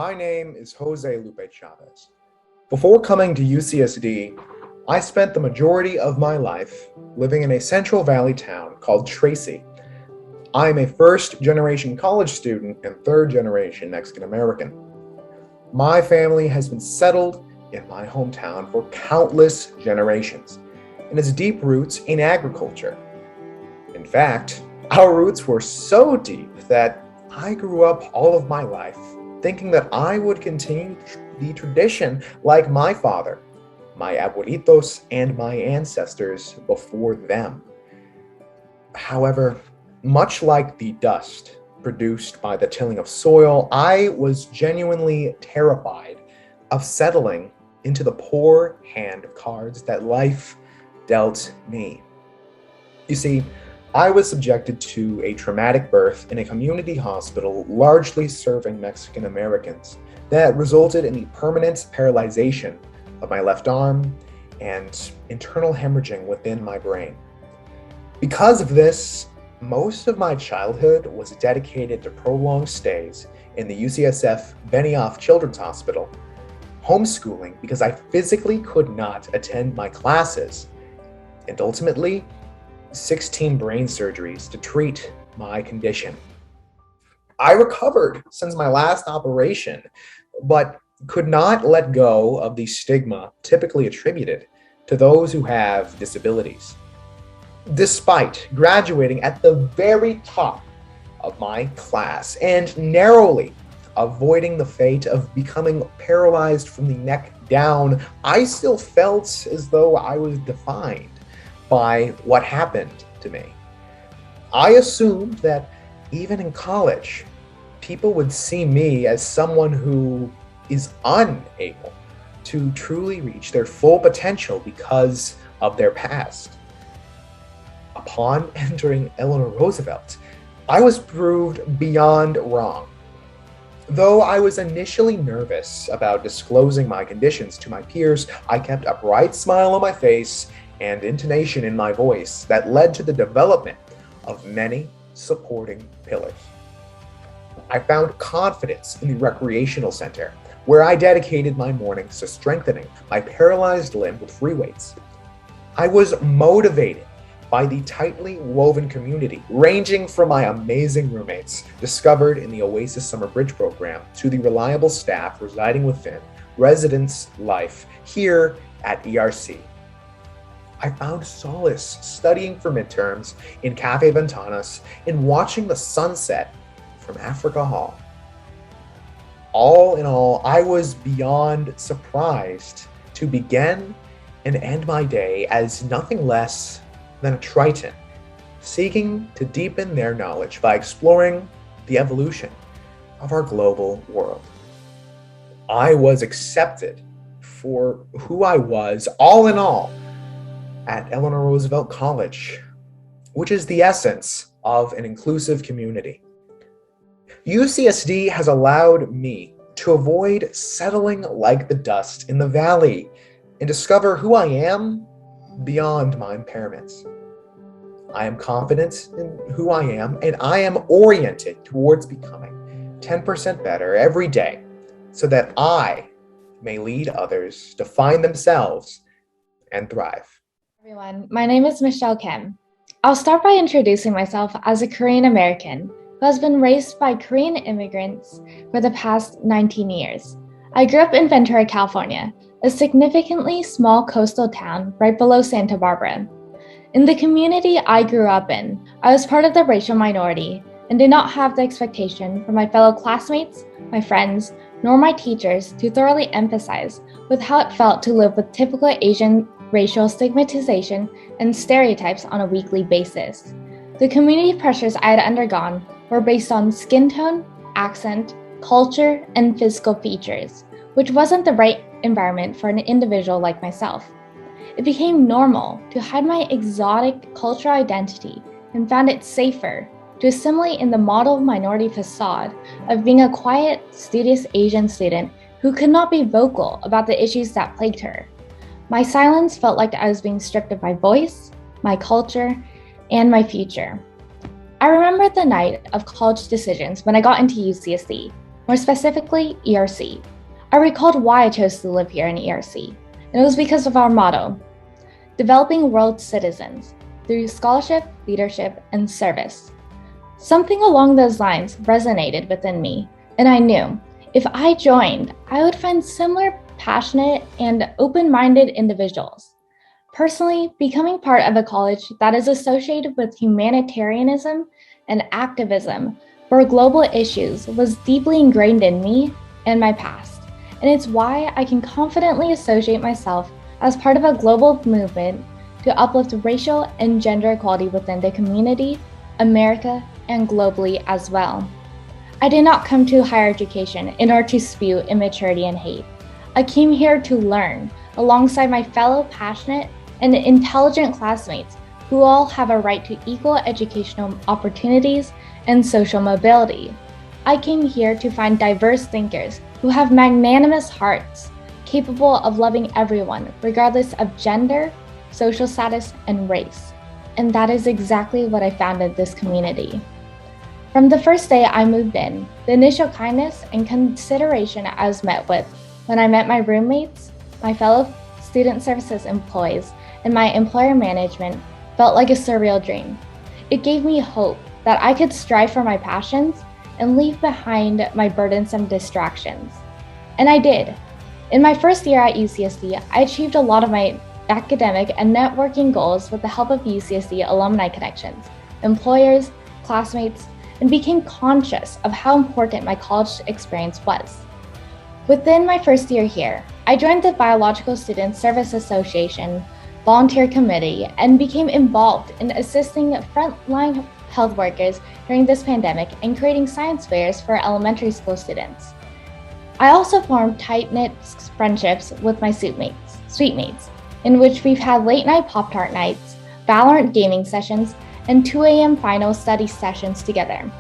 My name is Jose Lupe Chavez. Before coming to UCSD, I spent the majority of my life living in a Central Valley town called Tracy. I am a first generation college student and third generation Mexican American. My family has been settled in my hometown for countless generations and has deep roots in agriculture. In fact, our roots were so deep that I grew up all of my life thinking that I would continue the tradition like my father, my abuelitos, and my ancestors before them. However, much like the dust produced by the tilling of soil, I was genuinely terrified of settling into the poor hand of cards that life dealt me. You see, I was subjected to a traumatic birth in a community hospital largely serving Mexican Americans that resulted in the permanent paralyzation of my left arm and internal hemorrhaging within my brain. Because of this, most of my childhood was dedicated to prolonged stays in the UCSF Benioff Children's Hospital, homeschooling because I physically could not attend my classes, and ultimately 16 brain surgeries to treat my condition. I recovered since my last operation, but could not let go of the stigma typically attributed to those who have disabilities. Despite graduating at the very top of my class and narrowly avoiding the fate of becoming paralyzed from the neck down, I still felt as though I was defined by what happened to me. I assumed that even in college, people would see me as someone who is unable to truly reach their full potential because of their past. Upon entering Eleanor Roosevelt, I was proved beyond wrong. Though I was initially nervous about disclosing my conditions to my peers, I kept a bright smile on my face and intonation in my voice that led to the development of many supporting pillars. I found confidence in the recreational center, where I dedicated my mornings to strengthening my paralyzed limb with free weights. I was motivated by the tightly woven community, ranging from my amazing roommates discovered in the Oasis Summer Bridge program to the reliable staff residing within residence life here at ERC. I found solace studying for midterms in Cafe Ventanas and watching the sunset from Africa Hall. All in all, I was beyond surprised to begin and end my day as nothing less than a Triton, seeking to deepen their knowledge by exploring the evolution of our global world. I was accepted for who I was, all in all, at Eleanor Roosevelt College, which is the essence of an inclusive community. UCSD has allowed me to avoid settling like the dust in the valley and discover who I am beyond my impairments. I am confident in who I am, and I am oriented towards becoming 10% better every day so that I may lead others to find themselves and thrive. Everyone, my name is Michelle Kim. I'll start by introducing myself as a Korean American who has been raised by Korean immigrants for the past 19 years. I grew up in Ventura, California, a significantly small coastal town right below Santa Barbara. In the community I grew up in, I was part of the racial minority and did not have the expectation from my fellow classmates, my friends, nor my teachers to thoroughly empathize with how it felt to live with typical Asian racial stigmatization and stereotypes on a weekly basis. The community pressures I had undergone were based on skin tone, accent, culture, and physical features, which wasn't the right environment for an individual like myself. It became normal to hide my exotic cultural identity and found it safer to assimilate in the model minority facade of being a quiet, studious Asian student who could not be vocal about the issues that plagued her. My silence felt like I was being stripped of my voice, my culture, and my future. I remember the night of college decisions when I got into UCSD, more specifically ERC. I recalled why I chose to live here in ERC, and it was because of our motto, developing world citizens through scholarship, leadership, and service. Something along those lines resonated within me, and I knew if I joined, I would find similar passionate and open-minded individuals. Personally, becoming part of a college that is associated with humanitarianism and activism for global issues was deeply ingrained in me and my past, and it's why I can confidently associate myself as part of a global movement to uplift racial and gender equality within the community, America, and globally as well. I did not come to higher education in order to spew immaturity and hate. I came here to learn alongside my fellow passionate and intelligent classmates who all have a right to equal educational opportunities and social mobility. I came here to find diverse thinkers who have magnanimous hearts, capable of loving everyone regardless of gender, social status, and race. And that is exactly what I found in this community. From the first day I moved in, the initial kindness and consideration I was met with when I met my roommates, my fellow student services employees, and my employer management felt like a surreal dream. It gave me hope that I could strive for my passions and leave behind my burdensome distractions. And I did. In my first year at UCSD, I achieved a lot of my academic and networking goals with the help of UCSD alumni connections, employers, classmates, and became conscious of how important my college experience was. Within my first year here, I joined the Biological Student Service Association volunteer committee and became involved in assisting frontline health workers during this pandemic and creating science fairs for elementary school students. I also formed tight-knit friendships with my suite mates, in which we've had late-night Pop-Tart nights, Valorant gaming sessions, and 2 a.m. final study sessions together.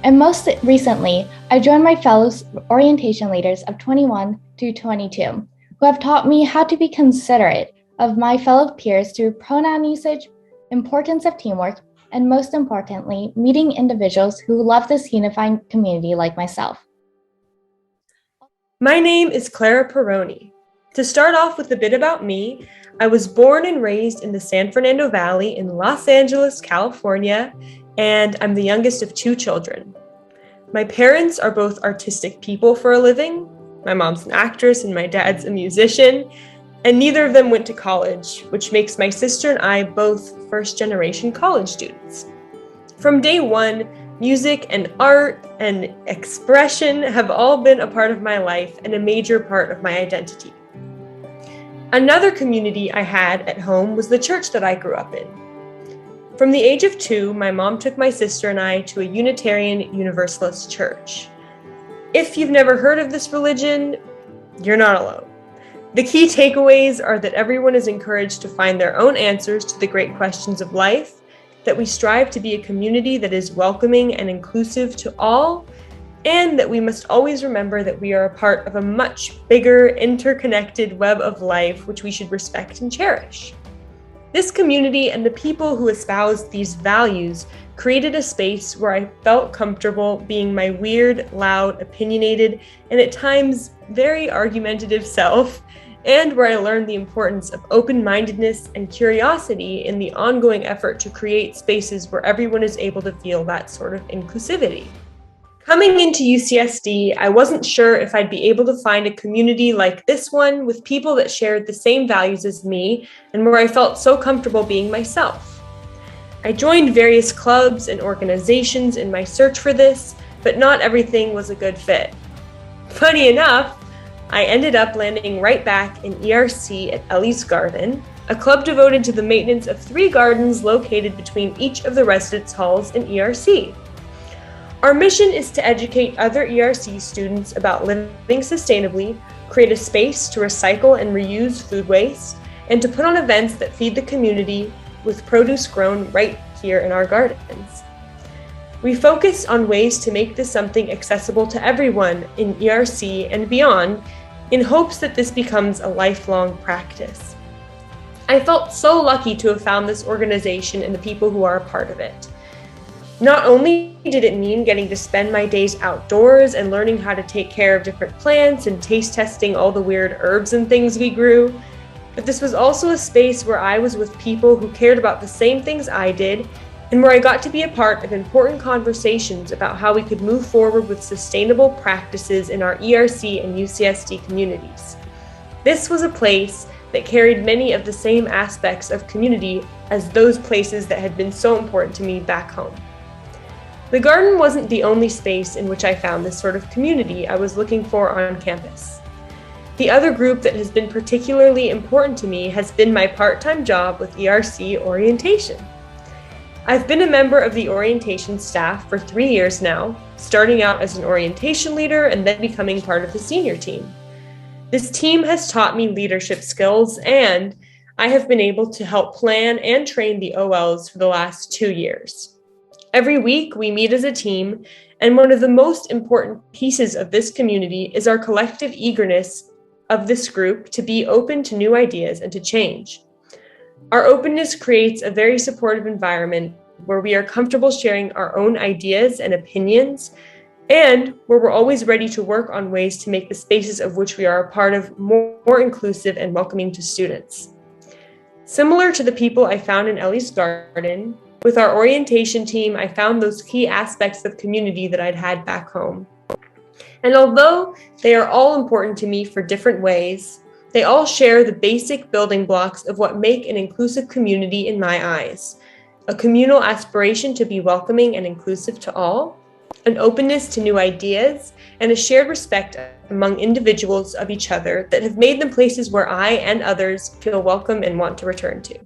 And most recently, I joined my fellow orientation leaders of 21 to 22, who have taught me how to be considerate of my fellow peers through pronoun usage, importance of teamwork, and most importantly, meeting individuals who love this unifying community like myself. My name is Clara Peroni. To start off with a bit about me, I was born and raised in the San Fernando Valley in Los Angeles, California, and I'm the youngest of 2 children. My parents are both artistic people for a living. My mom's an actress and my dad's a musician, and neither of them went to college, which makes my sister and I both first-generation college students. From day one, music and art and expression have all been a part of my life and a major part of my identity. Another community I had at home was the church that I grew up in. From the age of 2, my mom took my sister and I to a Unitarian Universalist church. If you've never heard of this religion, you're not alone. The key takeaways are that everyone is encouraged to find their own answers to the great questions of life, that we strive to be a community that is welcoming and inclusive to all, and that we must always remember that we are a part of a much bigger, interconnected web of life which we should respect and cherish. This community and the people who espoused these values created a space where I felt comfortable being my weird, loud, opinionated, and at times very argumentative self, and where I learned the importance of open-mindedness and curiosity in the ongoing effort to create spaces where everyone is able to feel that sort of inclusivity. Coming into UCSD, I wasn't sure if I'd be able to find a community like this one with people that shared the same values as me and where I felt so comfortable being myself. I joined various clubs and organizations in my search for this, but not everything was a good fit. Funny enough, I ended up landing right back in ERC at Ellie's Garden, a club devoted to the maintenance of 3 gardens located between each of the residence halls in ERC. Our mission is to educate other ERC students about living sustainably, create a space to recycle and reuse food waste, and to put on events that feed the community with produce grown right here in our gardens. We focus on ways to make this something accessible to everyone in ERC and beyond, in hopes that this becomes a lifelong practice. I felt so lucky to have found this organization and the people who are a part of it. Not only did it mean getting to spend my days outdoors and learning how to take care of different plants and taste testing all the weird herbs and things we grew, but this was also a space where I was with people who cared about the same things I did, and where I got to be a part of important conversations about how we could move forward with sustainable practices in our ERC and UCSD communities. This was a place that carried many of the same aspects of community as those places that had been so important to me back home. The garden wasn't the only space in which I found this sort of community I was looking for on campus. The other group that has been particularly important to me has been my part-time job with ERC Orientation. I've been a member of the orientation staff for 3 years now, starting out as an orientation leader and then becoming part of the senior team. This team has taught me leadership skills, and I have been able to help plan and train the OLs for the last 2 years. Every week we meet as a team, and one of the most important pieces of this community is our collective eagerness of this group to be open to new ideas and to change. Our openness creates a very supportive environment where we are comfortable sharing our own ideas and opinions, and where we're always ready to work on ways to make the spaces of which we are a part of more inclusive and welcoming to students. Similar to the people I found in Ellie's Garden, with our orientation team, I found those key aspects of community that I'd had back home. And although they are all important to me for different ways, they all share the basic building blocks of what make an inclusive community in my eyes: a communal aspiration to be welcoming and inclusive to all, an openness to new ideas, and a shared respect among individuals of each other that have made them places where I and others feel welcome and want to return to.